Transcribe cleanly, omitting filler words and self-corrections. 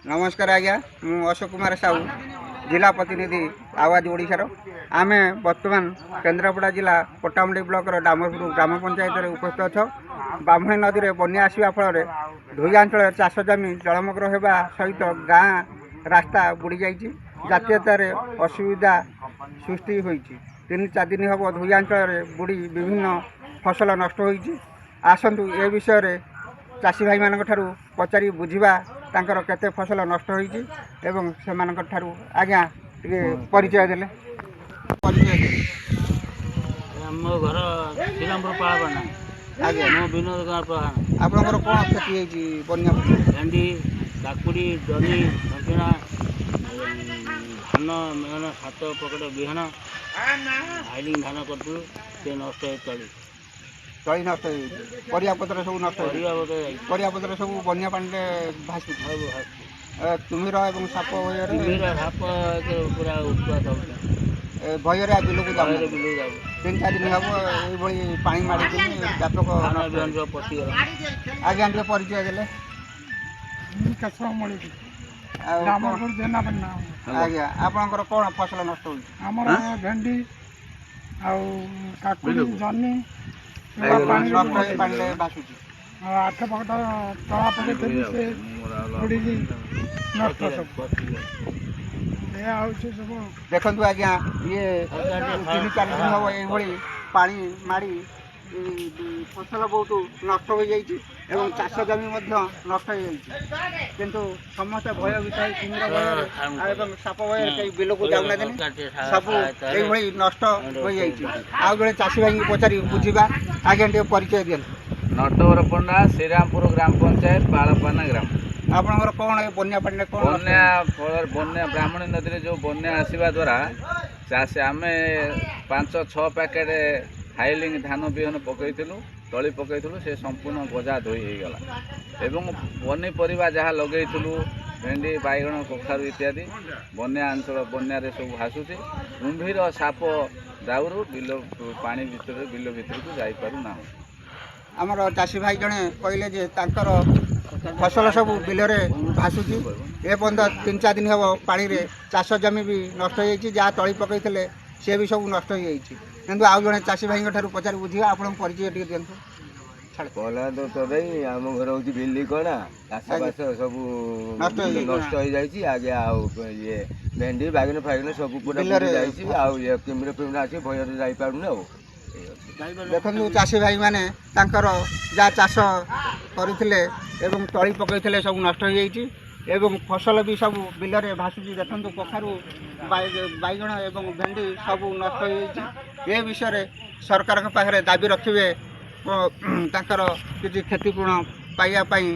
नमस्कार आज्ञा मु अशोक कुमार साहू जिला प्रतिनिधि आवाज ओडिशार आमे वर्तमान केन्द्रापड़ा जिला पट्टामुंडी ब्लॉकर डामरपुर ग्राम पंचायत उपस्थित अच्छा ब्राह्मणी नदी में बन्या आसवा फल धोई अंचल चाष जमी जलमग्न होगा सहित गाँ रास्ता बुड़ी जाइए जातीयतार असुविधा सृष्टि होती 3-4 दिन हम धोई अंचल बुड़ी विभिन्न फसल नष्ट होती आसतु ए विषय चाषी भाई मान पचारि बुझा तांकर केते फसल नष्ट होईची एवं सेमानक ठारू आज्ञा टिके परिचय देले आम घर श्रीरामपुर पाड़ापाना आज्ञा मो विनोद कुमार प्रधान आपनकर कोन क्षति होईची बन्या भेंडी काकुड़ी जनी झंटिना धान मेहन 7 पकेट बिहन हाइलिंग धान करथु से नष्ट हो तली नष्ट परिया पत्र सब नष्ट परिया पत्र सब बन्या पानी भासी तुमिर एवं साप पूरा उत्पाद भयर बिलू को 3-4 दिन हम ये पानी माड़ी व्यापक पचिगला आज्ञा टे परिचय देले आज्ञा आपनकर कोन फसल नष्ट होई हमर भेंडी आ काकुड़ी जनी पानी भासुची 8 पकड़ तला पकड़ से उड़ी नष्ट सब देखु आज्ञा ये 3-4 दिन हम ये पानी माड़ी फसल बहुत नष्ट हो जाइए एवं चाष जमी नष्ट हो जाइए किंतु समस्त भय विषय कुमिर भय एवं साप भय कई बिल को जाऊना सब ये नष्ट हो जाइए आउ जड़े चाषी भाई पचारि बुझा आज्ञा टे परिचय दिखाँ नटवर पंडा श्रीरामपुर ग्राम पंचायत पाड़ापाना ग्राम आपनकर कौन बन्या पानी कौन बन्या ब्राह्मणी नदी जो बन्या आसवा द्वारा चाषी आम 5-6 पैकेट हाइलिंग धान बिहन पकईलु तली पकईलु से संपूर्ण गजा धोई होगला एवं पनीपरिया जहाँ लगेलु भेंडी बैगण कखारू इत्यादि बन्या अंचल बन्यारे सब भासुचे कुंभीर साप दाउरू बिल पानी भितर बिल भितर को जापारूना आमर चाषी भाई जड़े कहले जे तांकर फसल सब बिलरे भासुची ए पर्यंत 3-4 दिन हम पानी रे चाष जमी भी नष्ट हो जाइए जहाँ तली पकईले सी भी सब नष्ट हो जाइए किंतु आउ जड़े चाषी भाई पचारि बुझा आप परिचय टे दिखाँ कहला तो तदई आम घर हूँ बिल्ली कणा चाषबास सब नष्ट हो जाए आगे ये भेंडी बैगन फैगन सब पूरा जाइए किमिर फिमिर आस भय जापारूनी देखु चाषी भाई मैंने जहाँ चाष करते तली पकईले सब नष्ट हो जाइए एवं फसल भी सब बिलरे भासुची देखु कखारू बैगण एवं भेंडी सब नष्ट हो जाइए विषय सरकार पाखे दाबी रखिए तांकर किसी क्षतिपूर्ण पाइबापी